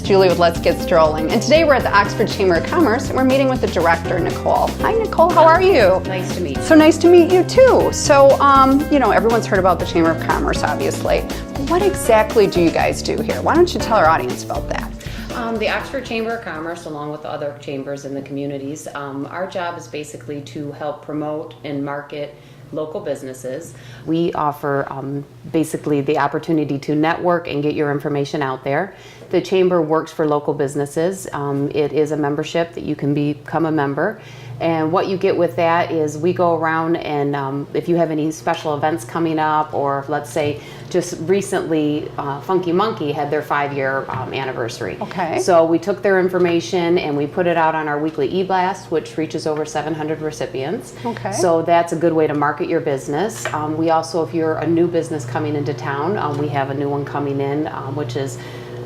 Julie with Let's Get Strolling, and today we're at the Oxford Chamber of Commerce and we're meeting with the director, Nicole. Hi Nicole, how are you? Nice to meet you. So nice to meet you too. So, everyone's heard about the Chamber of Commerce, obviously. What exactly do you guys do here? Why don't you tell our audience about that? The Oxford Chamber of Commerce, along with the other chambers in the communities, our job is basically to help promote and market local businesses. We offer basically the opportunity to network and get your information out there. The chamber works for local businesses. It is a membership that you can become a member. And what you get with that is we go around and if you have any special events coming up, or let's say just recently Funky Monkey had their 5-year anniversary. Okay. So we took their information and we put it out on our weekly e-blast, which reaches over 700 recipients. Okay. So that's a good way to market your business. We also, if you're a new business coming into town, we have a new one coming in, which is,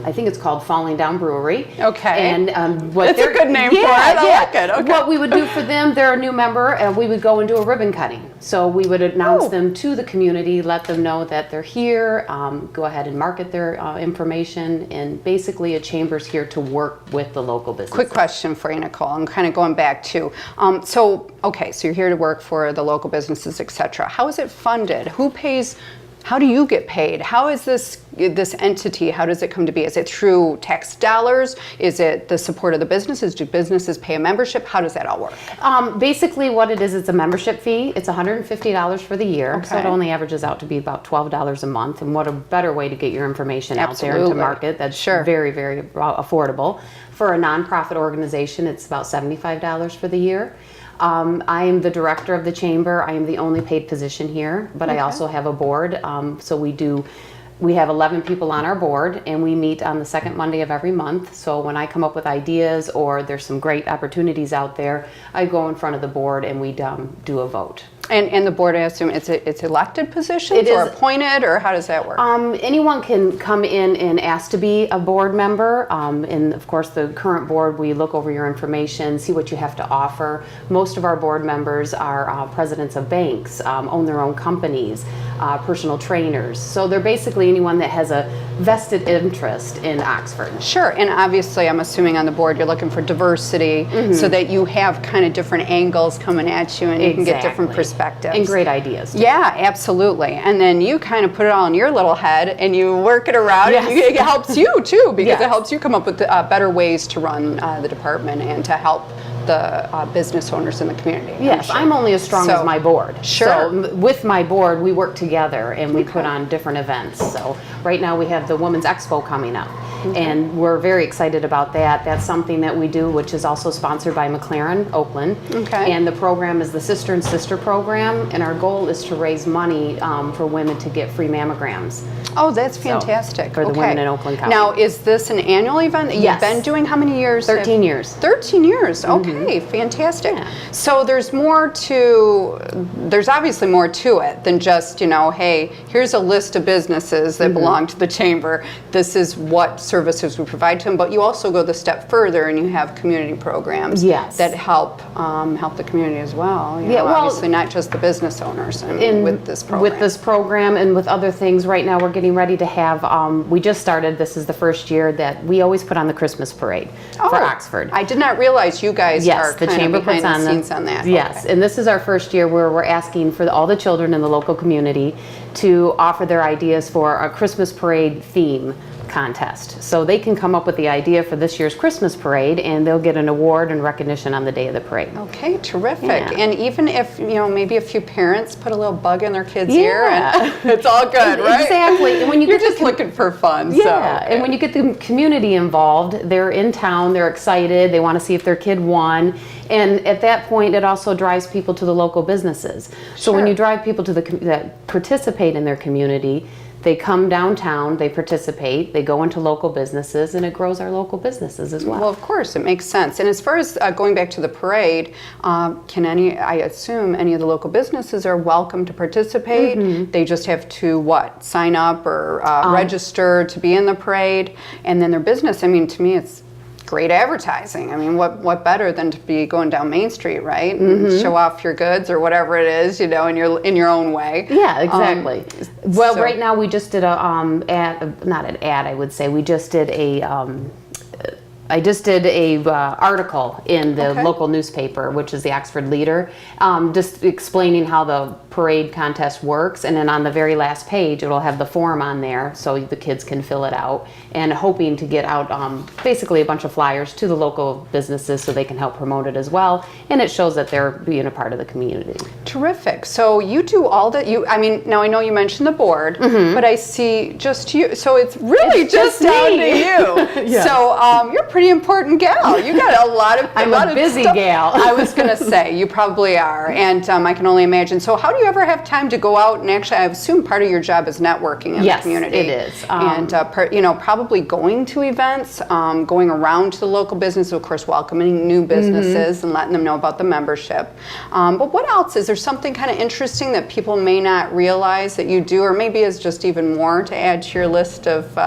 I think it's called Falling Down Brewery. Okay. And it's a good name for it. I like it. Okay. What we would do for them, they're a new member, and we would go and do a ribbon cutting. So we would announce them to the community, let them know that they're here, go ahead and market their information, and basically a chamber's here to work with the local business. Quick question for you, Nicole. I'm kind of going back to, so you're here to work for the local businesses, etc. How is it funded? Who pays? How do you get paid? How is this entity, how does it come to be? Is it through tax dollars? Is it the support of the businesses? Do businesses pay a membership? How does that all work? Basically what it is, it's a membership fee. It's $150 for the year. Okay. So it only averages out to be about $12 a month. And what a better way to get your information out there and to market. That's very, very affordable. For a nonprofit organization, it's about $75 for the year. I am the director of the chamber. I am the only paid position here, but I also have a board. So we have 11 people on our board, and we meet on the second Monday of every month. So when I come up with ideas or there's some great opportunities out there, I go in front of the board and we do a vote. And the board, I assume, it's elected positions or appointed, or how does that work? Anyone can come in and ask to be a board member. And of course, the current board, we look over your information, see what you have to offer. Most of our board members are presidents of banks, own their own companies, personal trainers. So they're basically anyone that has a vested interest in Oxford. Sure, and obviously I'm assuming on the board you're looking for diversity so that you have kind of different angles coming at you and you can get different perspectives. And great ideas. Too. Yeah, absolutely. And then you kind of put it all in your little head and you work it around and it helps you too, because it helps you come up with better ways to run the department and to help the business owners in the community. Yes, I'm only as strong as my board. Sure. So with my board, we work together and we put on different events. So right now we have the Women's Expo coming up. And we're very excited about that. That's something that we do, which is also sponsored by McLaren, Oakland. Okay. And the program is the Sister and Sister program, and our goal is to raise money for women to get free mammograms. Oh, that's fantastic. For the women in Oakland County. Now, is this an annual event that you've been doing? How many years? 13 years. 13 years. Okay, fantastic. Yeah. So there's obviously more to it than just, hey, here's a list of businesses that belong to the chamber. This is what services we provide to them, but you also go the step further and you have community programs that help the community as well. Obviously not just the business owners with this program. With this program and with other things, right now we're getting ready to have, we just started, this is the first year that we always put on the Christmas parade for Oxford. I did not realize you guys are the kind chamber of behind puts on the scenes on that. Yes, and this is our first year where we're asking for all the children in the local community to offer their ideas for a Christmas parade theme contest. So they can come up with the idea for this year's Christmas parade and they'll get an award and recognition on the day of the parade. Okay, terrific. Yeah. And even if, maybe a few parents put a little bug in their kids' ear and it's all good, right? Exactly. And when you're just looking for fun. Yeah, and when you get the community involved, they're in town, they're excited, they want to see if their kid won. And at that point, it also drives people to the local businesses. So when you drive people to that participate in their community, they come downtown, they participate, they go into local businesses, and it grows our local businesses as well. Well, of course, it makes sense. And as far as going back to the parade, I assume any of the local businesses are welcome to participate? They just have to, sign up or register to be in the parade? And then their business, to me, it's great advertising. What better than to be going down Main Street, right? And show off your goods or whatever it is, in your own way. Yeah, exactly. Right now we just did not an ad, I would say. We just did I just did a article in the Okay. local newspaper, which is the Oxford Leader, just explaining how the parade contest works. And then on the very last page, it'll have the form on there so the kids can fill it out. And hoping to get out basically a bunch of flyers to the local businesses so they can help promote it as well. And it shows that they're being a part of the community. Terrific. So you do all that I mean, now I know you mentioned the board, but I see just you. So it's really It's just just down me. to you. Yes. So you're a pretty important gal. You got a lot of I'm lot a of busy stuff. gal. I was going to say, you probably are. And I can only imagine. So how do you ever have time to go out and actually, I assume part of your job is networking in the Yes, community. it is. And, probably going to events, going around to the local business, of course, welcoming new businesses and letting them know about the membership. But what else? Is there something kind of interesting that people may not realize that you do, or maybe is just even more to add to your list of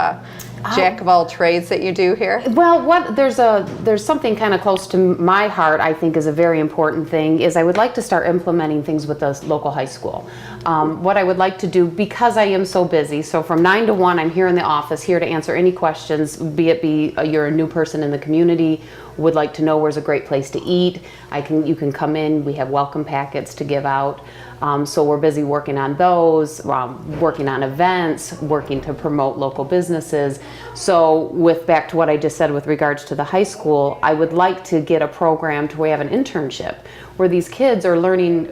jack of all trades that you do here? Well, there's something kind of close to my heart. I think is a very important thing. Is I would like to start implementing things with the local high school. What I would like to do, because I am so busy. So from 9 to 1, I'm here in the office, here to answer any questions. Be it you're a new person in the community, would like to know where's a great place to eat. You can come in. We have welcome packets to give out. So we're busy working on those, working on events, working to promote local businesses. So back to what I just said with regards to the high school, I would like to get a program to where we have an internship where these kids are learning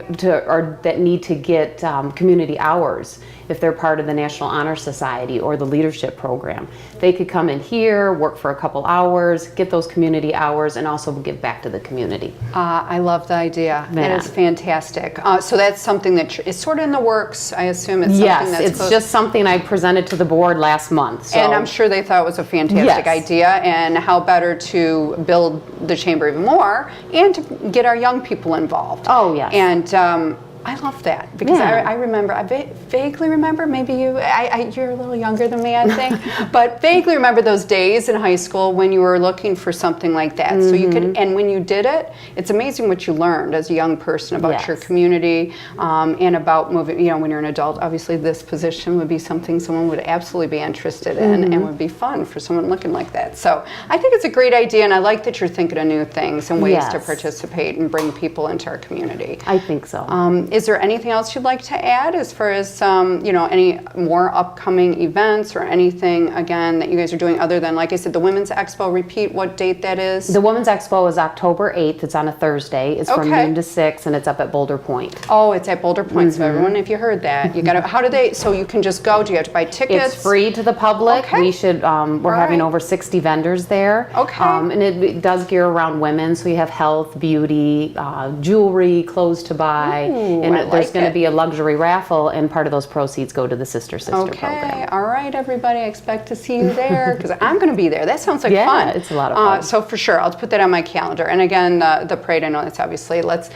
that need to get community hours if they're part of the National Honor Society or the leadership program. They could come in here, work for a couple hours, get those community hours, and also give back to the community. I love the idea. That is fantastic. So that's something that is sort of in the works. I assume it's something that's it's just something I presented to the board last month. So. And I'm sure they thought it was a fantastic idea, and how better to build the chamber even more and to get our young people involved. Oh, yes. And I love that because I remember, I vaguely remember, maybe you're a little younger than me, I think, but vaguely remember those days in high school when you were looking for something like that. So you could, and when you did it, it's amazing what you learned as a young person about your community and about moving, when you're an adult, obviously this position would be something someone would absolutely be interested in and would be fun for someone looking like that. So I think it's a great idea, and I like that you're thinking of new things and ways to participate and bring people into our community. I think so. Is there anything else you'd like to add as far as, any more upcoming events or anything, again, that you guys are doing other than, like I said, the Women's Expo? Repeat what date that is. The Women's Expo is October 8th. It's on a Thursday. It's from noon to 6, and it's up at Boulder Point. Oh, it's at Boulder Point. So everyone, if you heard that, you got to, so you can just go, do you have to buy tickets? It's free to the public. Okay. We should, we're having over 60 vendors there. Okay. And it does gear around women, so you have health, beauty, jewelry, clothes to buy. Ooh, and I there's like going to it. be a luxury raffle, and part of those proceeds go to the Sister program. Okay, all right, everybody. I expect to see you there because I'm going to be there. That sounds like fun. Yeah, it's a lot of fun. So for sure, I'll put that on my calendar. And again, the parade, I know that's obviously, let's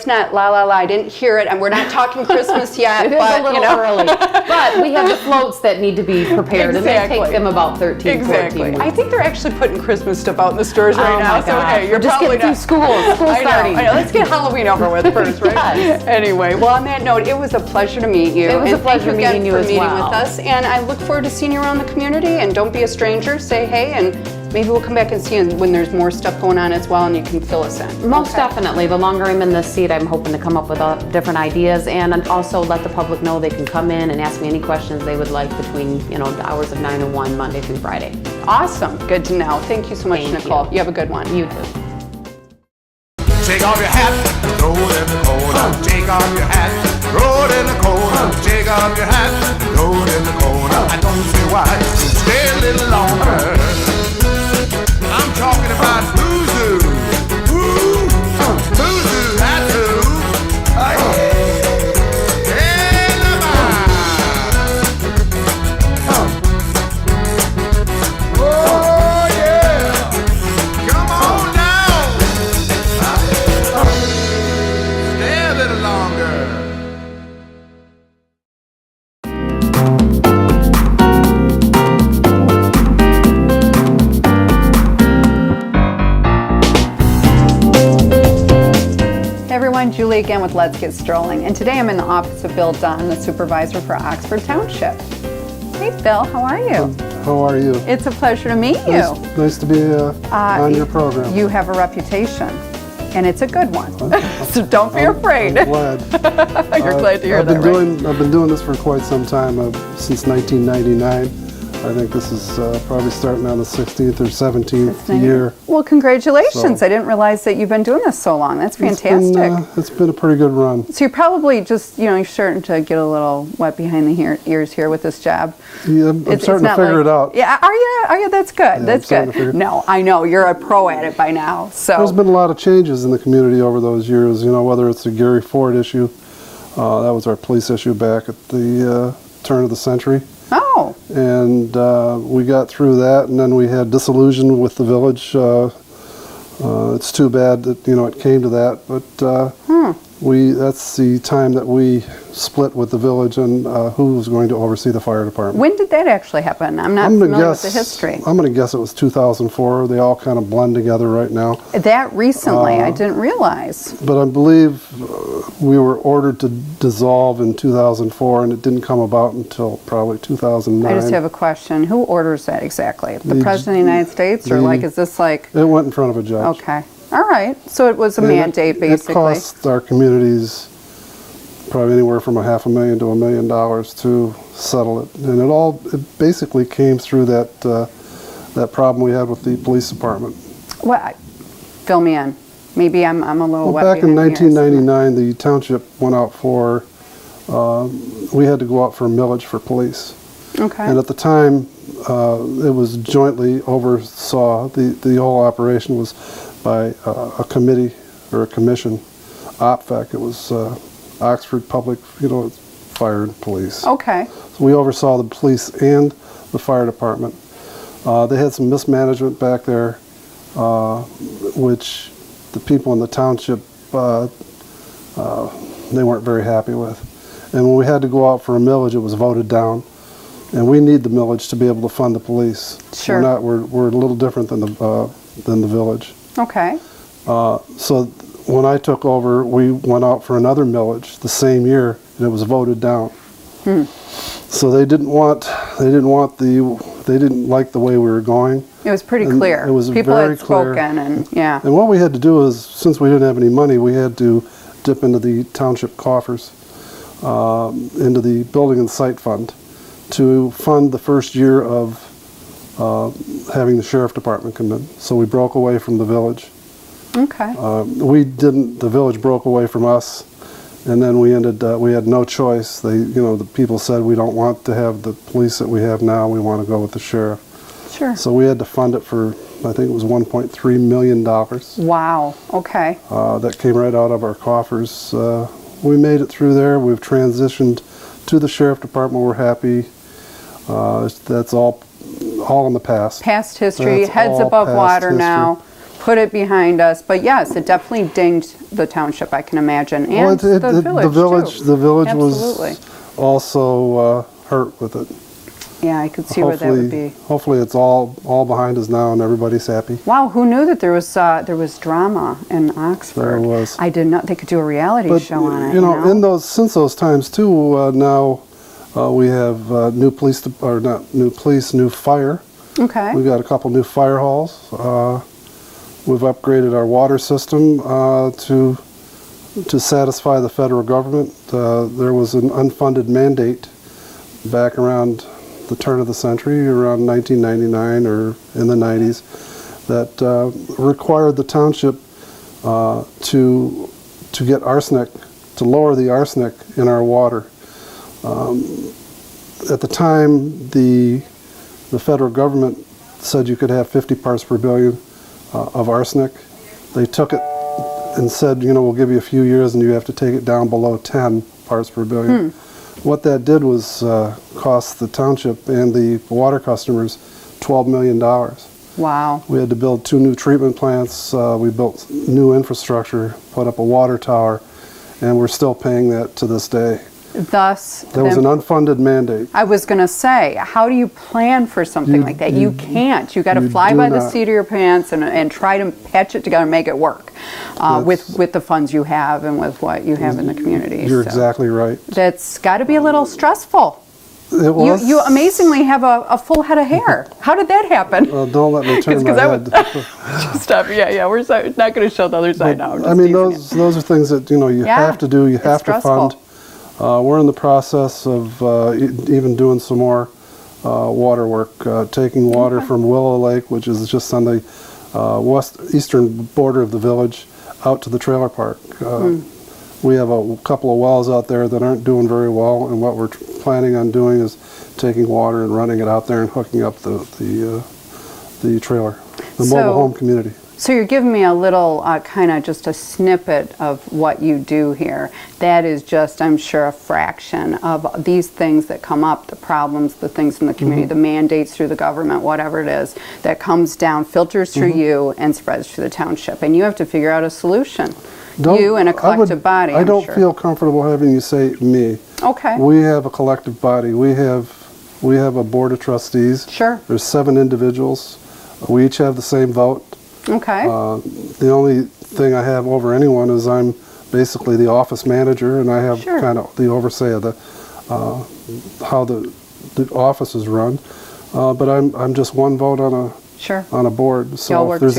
not I didn't hear it, and we're not talking Christmas yet. It is a little early, but we have the floats that need to be prepared, and they take them about 13, 14 weeks. I think they're actually putting Christmas stuff out in the stores right now. My So gosh. hey, you're We're just probably getting through school. School's starting. I know. Let's get Halloween over with first, right? Yes. Anyway, well, on that note, it was a pleasure to meet you. It was a pleasure meeting you for as meeting well. with us, and I look forward to seeing you around the community. And don't be a stranger. Say hey, and maybe we'll come back and see you when there's more stuff going on as well, and you can fill us in. Most definitely. The longer I'm in this seat, I'm hoping to come up with different ideas, and also let the public know they can come in and ask me any questions they would like between the hours of 9 to 1, Monday through Friday. Awesome. Good to know. Thank you so much, Thank Nicole. you. You have a good one. You too. Take off your hat, throw it in the corner. Take off your hat, throw it in the corner. Take off your hat, throw it in the corner. I don't see why you stay a little longer. I'm talking about Boozy. Woo! Boozy, that's who. Oh yeah! Come on down. Stay a little longer. Hey everyone, Julie again with Let's Get Strolling, and today I'm in the office of Bill Dunn, the Supervisor for Oxford Township. Hey Bill, how are you? How are you? It's a pleasure to meet you. Nice to be on your program. You have a reputation, and it's a good one. So don't be afraid. I'm glad. You're glad to hear I've that, right? I've been doing this for quite some time, since 1999. I think this is probably starting on the 16th or 17th year. Well, congratulations. So- I didn't realize that you've been doing this so long. That's fantastic. It's been a pretty good run. So you're probably just, you're starting to get a little wet behind the ears here with this job. Yeah, I'm starting to not figure it out. Yeah, are you? Are you? That's good. That's starting to good. figure- No, I know. You're a pro at it by now. So There's been a lot of changes in the community over those years, whether it's the Gary Ford issue, that was our police issue back at the turn of the century. Oh, And we got through that, and then we had disillusion with the village. It's too bad that it came to that, but that's the time that we split with the village and who was going to oversee the fire department. when did that actually happen? I'm not familiar with the history. I'm going to guess it was 2004. They all kind of blend together right now. That recently, I didn't realize. But I believe we were ordered to dissolve in 2004, and it didn't come about until probably 2009. I just have a question. Who orders that exactly? The The- President of the United States? Or is this like, It went in front of a judge. okay. All right. So it was a And mandate, basically. It cost our communities probably anywhere from $500,000 to $1 million to settle it, and it basically came through that problem we had with the police department. What? Fill me in. Maybe I'm a little Well, wet back in behind the ears. 1999, the township went out for. We had to go out for millage for police, Okay. and at the time, it was jointly oversaw. The whole operation was by a committee or a commission, OPFAC. It was Oxford Public, Fire and Police. Okay. So we oversaw the police and the fire department. They had some mismanagement back there, which the people in the township, they weren't very happy with. And when we had to go out for a millage, it was voted down. And we need the millage to be able to fund the police. Sure. We're a little different than the village. Okay. So when I took over, we went out for another millage the same year, and it was voted down. So they didn't like the way we were going. It was pretty And clear. it was People very had clear. spoken, and yeah. And what we had to do is, since we didn't have any money, we had to dip into the township coffers, into the building and site fund, to fund the first year of having the sheriff department come in. So we broke away from the village. Okay. The village broke away from us, and then we had no choice. The people said, we don't want to have the police that we have now, we want to go with the sheriff. Sure. So we had to fund it for, I think it was $1.3 million. Wow. Okay. That came right out of our coffers. We made it through there. We've transitioned to the sheriff department. We're happy. That's all in the past. Past history, That's heads all above past water history. now. Put it behind us. But yes, it definitely dinged the township, I can imagine, and Well, the village too. The village Absolutely. was also hurt with it. Yeah, I could see where that would be. Hopefully it's all behind us now and everybody's happy. Wow, who knew that there was drama in Oxford? There was. I did not. They could do a reality But show on it. since those times too, now we have new fire. Okay. We've got a couple new fire halls. We've upgraded our water system to satisfy the federal government. There was an unfunded mandate back around the turn of the century, around 1999 or in the 90s, that required the township to get arsenic, to lower the arsenic in our water. At the time, the federal government said you could have 50 parts per billion of arsenic. They took it and said, we'll give you a few years and you have to take it down below 10 parts per billion. What that did was cost the township and the water customers $12 million. Wow. We had to build 2 new treatment plants. We built new infrastructure, put up a water tower, and we're still paying that to this day. Thus, There was an unfunded mandate. I was going to say, how do you plan for something like that? You can't. You got to you fly do by the not. seat of your pants and try to patch it together and make it work with the funds you have and with what you have in the community. You're So exactly right. That's got to be a little stressful. It was. You amazingly have a full head of hair. How did that happen? Don't let me turn my head. Stop. Yeah. We're not going to show the other side now. I mean, those are things that you have to do. You have to fund. We're in the process of even doing some more water work, taking water from Willow Lake, which is just on the eastern border of the village, out to the trailer park. We have a couple of wells out there that aren't doing very well, and what we're planning on doing is taking water and running it out there and hooking up the trailer, the mobile home community. So you're giving me a little kind of just a snippet of what you do here. That is just, I'm sure, a fraction of these things that come up, the problems, the things in the community, the mandates through the government, whatever it is, that comes down, filters through you, and spreads through the township. And you have to figure out a solution. You and a collective body, I don't feel comfortable having you say me. Okay. We have a collective body. We have a board of trustees. Sure. There's 7 individuals. We each have the same vote. Okay. The only thing I have over anyone is I'm basically the office manager, and I have kind of the oversight of how the office is run. But I'm just one vote on a board. So if there's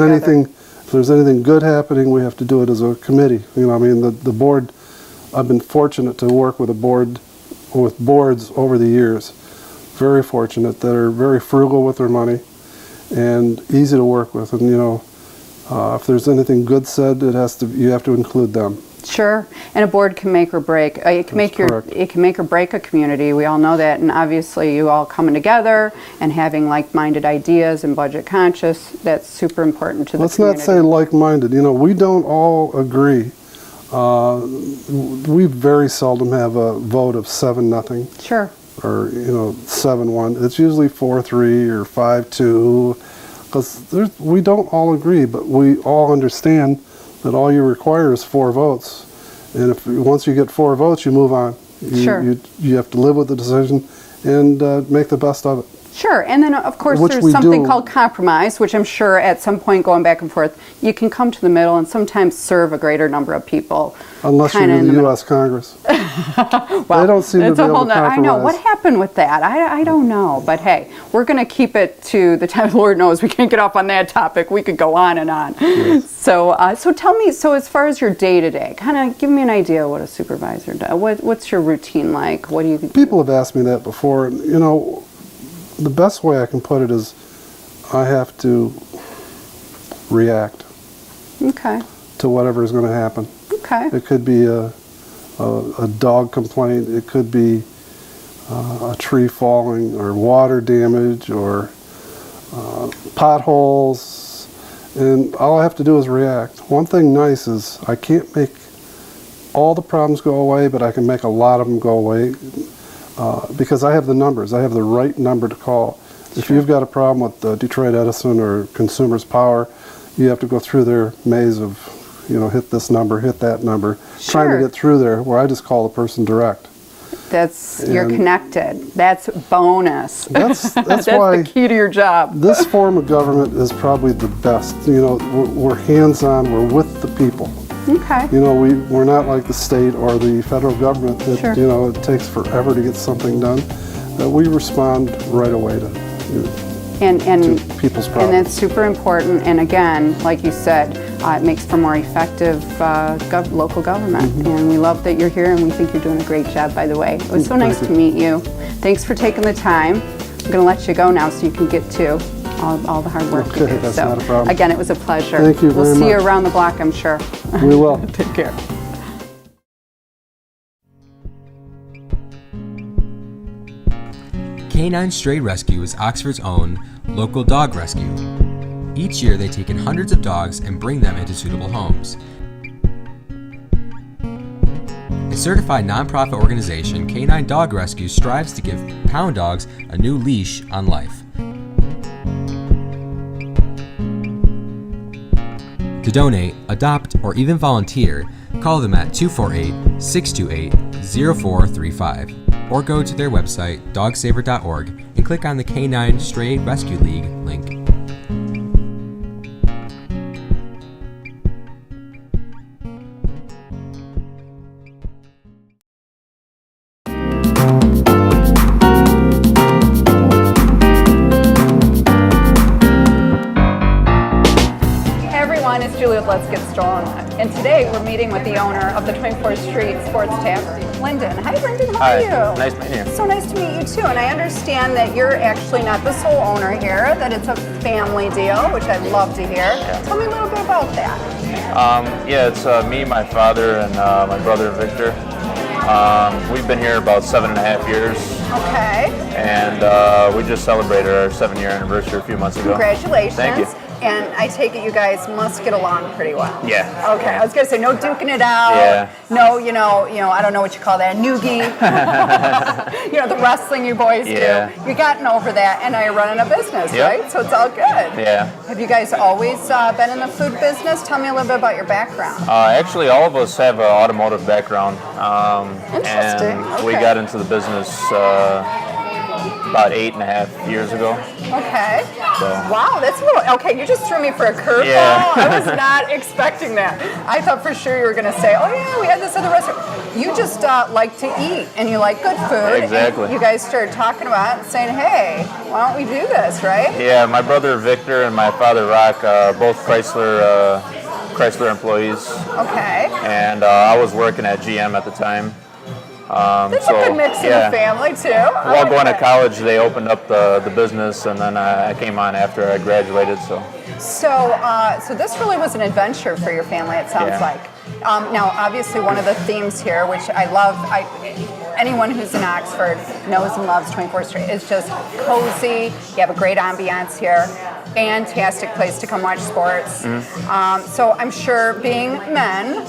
anything good happening, we have to do it as a committee. I mean, the board. I've been fortunate to work with boards over the years. Very fortunate, that are very frugal with their money and easy to work with. And if there's anything good said, you have to include them. Sure, and a board can make or break. It can make or break a community. We all know that, and obviously, you all coming together and having like-minded ideas and budget conscious. That's super important to the community. Let's not say like-minded. We don't all agree. We very seldom have a vote of 7-0. Sure. Or 7-1. It's usually 4-3 or 5-2, because we don't all agree, but we all understand that all you require is 4 votes, and once you get 4 votes, you move on. You have to live with the decision and make the best of it. Sure, and then of course there's something called compromise, which I'm sure at some point going back and forth, you can come to the middle and sometimes serve a greater number of people. Unless you're in the U.S. Congress. Well, they don't seem to be able to compromise. I know. What happened with that? I don't know. But hey, we're going to keep it to the time. Lord knows we can't get off on that topic. We could go on and on. Yes. So tell me, as far as your day-to-day, kind of give me an idea of what a supervisor does. What's your routine like? What do you... People have asked me that before. The best way I can put it is I have to react to whatever is going to happen. Okay. It could be a dog complaint. It could be a tree falling, or water damage, or potholes. And all I have to do is react. One thing nice is I can't make all the problems go away, but I can make a lot of them go away. Because I have the numbers. I have the right number to call. If you've got a problem with Detroit Edison or Consumers Power, you have to go through their maze of, hit this number, hit that number, trying to get through there, where I just call the person direct. You're connected. That's bonus. That's why the key to your job. This form of government is probably the best. We're hands-on. We're with the people. Okay. We're not like the state or the federal government that, it takes forever to get something done. We respond right away to people's problems. And that's super important. And again, like you said, it makes for more effective local government. And we love that you're here, and we think you're doing a great job, by the way. It was so nice to meet you. Thanks for taking the time. I'm going to let you go now so you can get to all the hard work you do. That's not a problem. Again, it was a pleasure. Thank you very much. We'll see you around the block, I'm sure. We will. Take care. Canine Stray Rescue is Oxford's own local dog rescue. Each year they take in hundreds of dogs and bring them into suitable homes. A certified nonprofit organization, Canine Dog Rescue strives to give pound dogs a new leash on life. To donate, adopt, or even volunteer, call them at 248-628-0435 or go to their website, dogsaver.org, and click on the Canine Stray Rescue League link. Let's Get Strolling. And today we're meeting with the owner of the 24th Street Sports Tavern, Lyndon. Hi, Lyndon. How are you? Nice meeting you. So nice to meet you too. And I understand that you're actually not the sole owner here; that it's a family deal, which I'd love to hear. Tell me a little bit about that. Yeah, it's me, my father, and my brother Victor. We've been here about 7.5 years. Okay. And we just celebrated our 7-year anniversary a few months ago. Congratulations. Thank you. And I take it you guys must get along pretty well. Yeah. Okay, I was gonna say no duking it out. Yeah. No, you know, I don't know what you call that, noogie. The wrestling you boys do. You're getting over that, and now you're running a business, right? So it's all good. Yeah. Have you guys always been in the food business? Tell me a little bit about your background. Actually, all of us have an automotive background. Interesting. And we got into the business about 8.5 years ago. Okay. So. Wow, that's a little, okay, you just threw me for a curveball. Yeah. I was not expecting that. I thought for sure you were going to say, oh yeah, we had this other restaurant. You just like to eat and you like good food. Exactly. And you guys started talking about it and saying, hey, why don't we do this, right? Yeah, my brother Victor and my father Rock, both Chrysler employees. Okay. And I was working at GM at the time. That's a good mix in the family too. While going to college, they opened up the business, and then I came on after I graduated. So this really was an adventure for your family, it sounds like. Now, obviously, one of the themes here, which I love, anyone who's in Oxford knows and loves 24th Street. It's just cozy. You have a great ambiance here. Fantastic place to come watch sports. So I'm sure being men,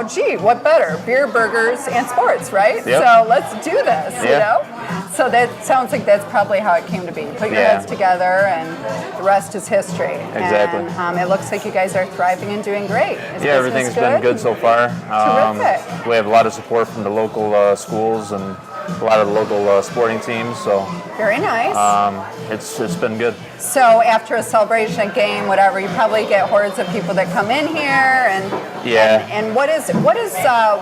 gee, what better? Beer, burgers, and sports, right? Yep. So let's do this, So that sounds like that's probably how it came to be. You put your heads together, and the rest is history. Exactly. And it looks like you guys are thriving and doing great. Is everything's been good so far. Terrific. We have a lot of support from the local schools and a lot of the local sporting teams. So very nice. It's been good. So after a celebration, a game, whatever, you probably get hordes of people that come in here, and what is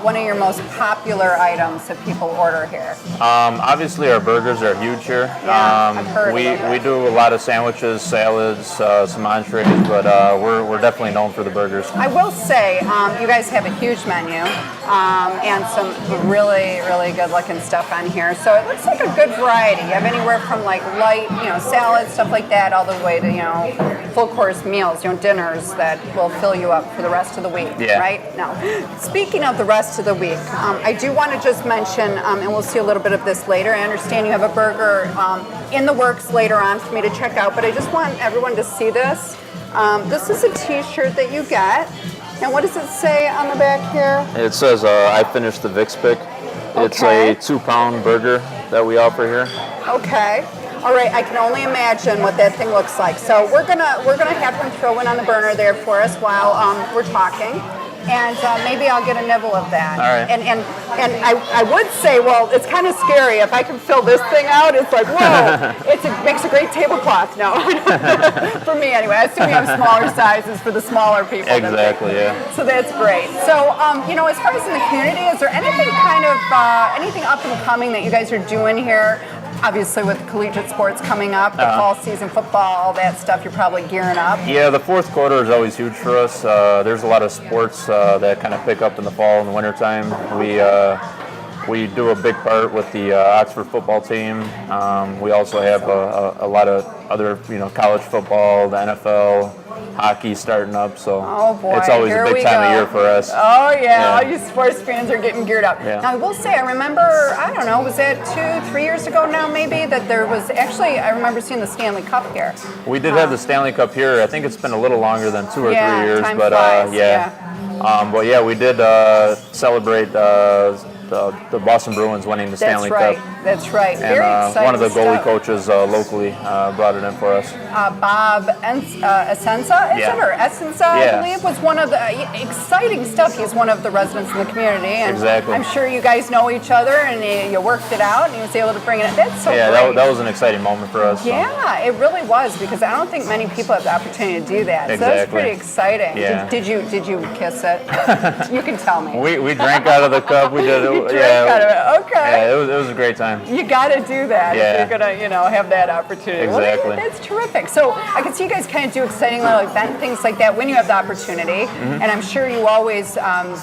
one of your most popular items that people order here? Obviously, our burgers are huge here. I've heard we do a lot of sandwiches, salads, some entrees, but we're definitely known for the burgers. I will say, you guys have a huge menu and some really, really good-looking stuff on here. So it looks like a good variety. You have anywhere from like light, salads, stuff like that, all the way to full course meals, dinners that will fill you up for the rest of the week, right? Now, speaking of the rest of the week, I do want to just mention, and we'll see a little bit of this later. I understand you have a burger in the works later on for me to check out, but I just want everyone to see this. This is a T-shirt that you get, and what does it say on the back here? It says, "I finished the Vicks pick." It's a 2-pound burger that we offer here. Okay. All right, I can only imagine what that thing looks like. So we're gonna have him throw one on the burner there for us while we're talking, and maybe I'll get a nibble of that. All right. And I would say, well, it's kind of scary if I can fill this thing out. It's like, whoa! It makes a great tablecloth. No, for me anyway. I assume you have smaller sizes for the smaller people. Exactly. Yeah. So that's great. So as far as in the community, is there anything anything up and coming that you guys are doing here? Obviously, with collegiate sports coming up, the fall season, football, all that stuff, you're probably gearing up. Yeah, the fourth quarter is always huge for us. There's a lot of sports that kind of pick up in the fall and the wintertime. We do a big part with the Oxford football team. We also have a lot of other, college football, the NFL, hockey starting up. So it's always a big time of year for us. Oh yeah, all you sports fans are getting geared up. Yeah. Now I will say, I remember, I don't know, was that 2-3 years ago now maybe, that there was actually, I remember seeing the Stanley Cup here. We did have the Stanley Cup here. I think it's been a little longer than 2 or 3 years, time but flies. but yeah, we did celebrate the Boston Bruins winning the Stanley Cup. That's right. And Very exciting one of the goalie stuff. coaches locally brought it in for us. Bob Essenza, I believe, was one of the exciting stuff. He's one of the residents in the community, and Exactly. I'm sure you guys know each other, and you worked it out, and he was able to bring it in. That's so great. That was an exciting moment for us. So. Yeah, it really was, because I don't think many people have the opportunity to do that. Exactly. So that's pretty exciting. Yeah. Did you kiss it? You can tell me. We drank out of the cup. We did. drink out of it. Okay. Yeah, it was a great time. You got to do that Yeah. if you're going to, have that opportunity. Exactly. Well, that's terrific. So I can see you guys kind of do exciting little event things like that when you have the opportunity. And I'm sure you always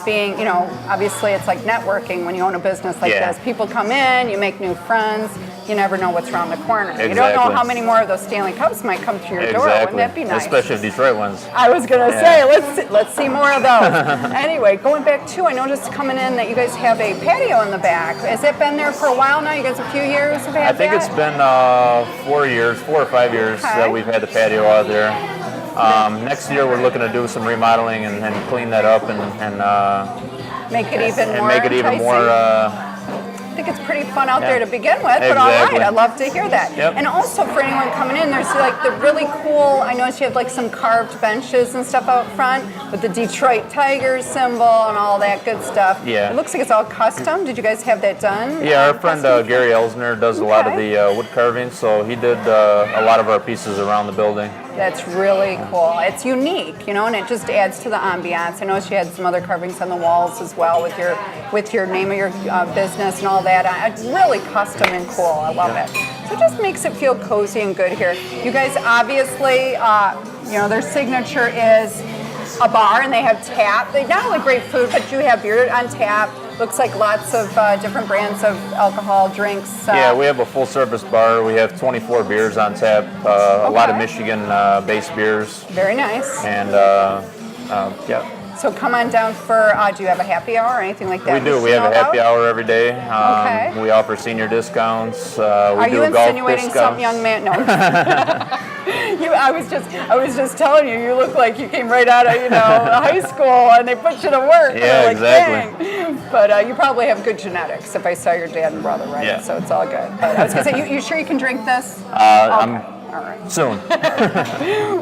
being, obviously it's like networking when you own a business like Yeah. this. People come in, you make new friends. You never know what's around the corner. Exactly. You don't know how many more of those Stanley Cups might come through your door. Wouldn't that be nice? Especially if Detroit ones. I was going to say, let's see more of those. Anyway, going back to, I noticed coming in that you guys have a patio in the back. Has it been there for a while now? You guys a few years have had I think that? it's been 4 or 5 years that we've had the patio out there. Next year we're looking to do some remodeling and clean that up and make it even more make it even enticing. more. I think it's pretty fun out there to begin with, but Exactly. all right, I love to hear that. Yep. And also for anyone coming in, there's like the really cool, I noticed you have like some carved benches and stuff out front with the Detroit Tigers symbol and all that good stuff. Yeah. It looks like it's all custom. Did you guys have that done? Yeah, our friend Gary Elsner does a lot of the wood carving, so he did a lot of our pieces around the building. That's really cool. It's unique, and it just adds to the ambiance. I noticed you had some other carvings on the walls as well with your name of your business and all that. It's really custom and cool. I love it. So it just makes it feel cozy and good here. You guys obviously, their signature is a bar, and they have tap. They not only great food, but you have beer on tap. Looks like lots of different brands of alcohol, drinks. Yeah, we have a full-service bar. We have 24 beers on tap, a lot of Michigan-based beers. Very nice. And, yeah. So come on down for, do you have a happy hour or anything like that? We do. We have a happy hour every day. Okay. We offer senior discounts. Are We you do a golf insinuating discount. something, young man? No. I was just telling you. You look like you came right out of high school, and they put you to work. Yeah, Like, exactly. dang. But you probably have good genetics. If I saw your dad and brother, right? Yeah. So it's all good. But I was gonna say, you sure you can drink this? All right. Soon.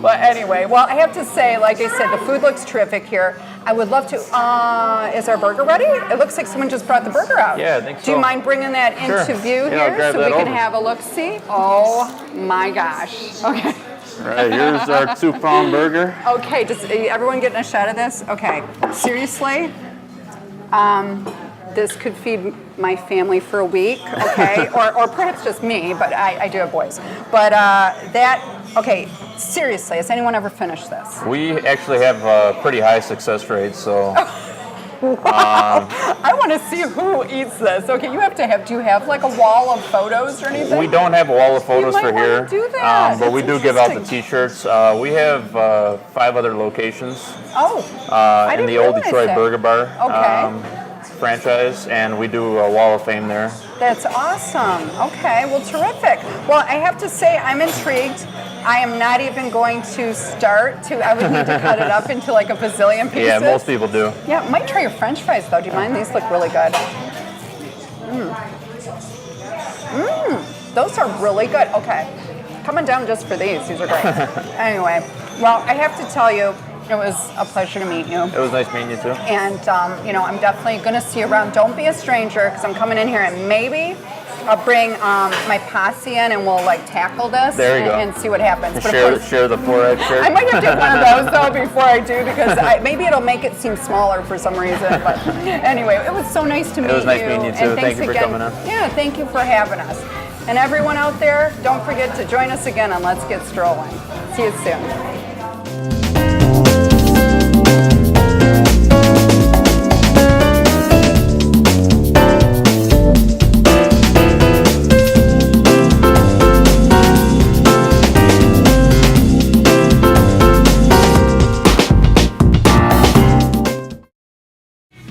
Well, anyway, I have to say, like I said, the food looks terrific here. I would love to. Is our burger ready? It looks like someone just brought the burger out. Yeah, I think so. Do you mind bringing that into Sure. view Yeah, here I'll grab so that we can over. have a look-see? Oh my gosh. Okay. Right, here's our 2-pound burger. Okay, just everyone getting a shot of this? Okay, seriously? This could feed my family for a week, okay? or perhaps just me, but I do have boys. But okay, seriously, has anyone ever finished this? We actually have a pretty high success rate, so I want to see who eats this. Okay, do you have like a wall of photos or anything? we don't have a wall of photos might for wanna here. do that. But we That's do give out the interesting. T-shirts. We have 5 other locations Oh, I in didn't the old realize Detroit that. Burger Bar Okay. franchise, and we do a wall of fame there. That's awesome. Okay, well, terrific. Well, I have to say, I'm intrigued. I am not even going to I would need to cut it up into like a bazillion pieces. Yeah, most people do. Yeah, might try your French fries though. Do you mind? These look really good. Those are really good. Okay, coming down just for these. These are great. Anyway, well, I have to tell you, it was a pleasure to meet you. It was nice meeting you too. And, I'm definitely going to see you around. Don't be a stranger, because I'm coming in here, and maybe I'll bring my posse in, and we'll, tackle this There you go. and see what happens. But of course, Share the 4-eyed shirt. I might have to get one of those, though, before I do, because maybe it'll make it seem smaller for some reason. But anyway, it was so nice to meet you. It was nice meeting you, too. And Thank thanks you for again. coming in. Yeah, thank you for having us. And everyone out there, don't forget to join us again on Let's Get Strolling. See you soon.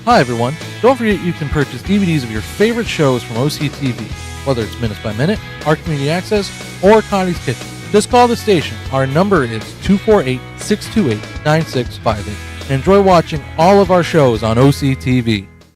Hi everyone, don't forget you can purchase DVDs of your favorite shows from OCTV, whether it's Minutes by Minute, Our Community Access, or Connie's Kitchen. Just call the station. Our number is 248-628-9658. And enjoy watching all of our shows on OCTV.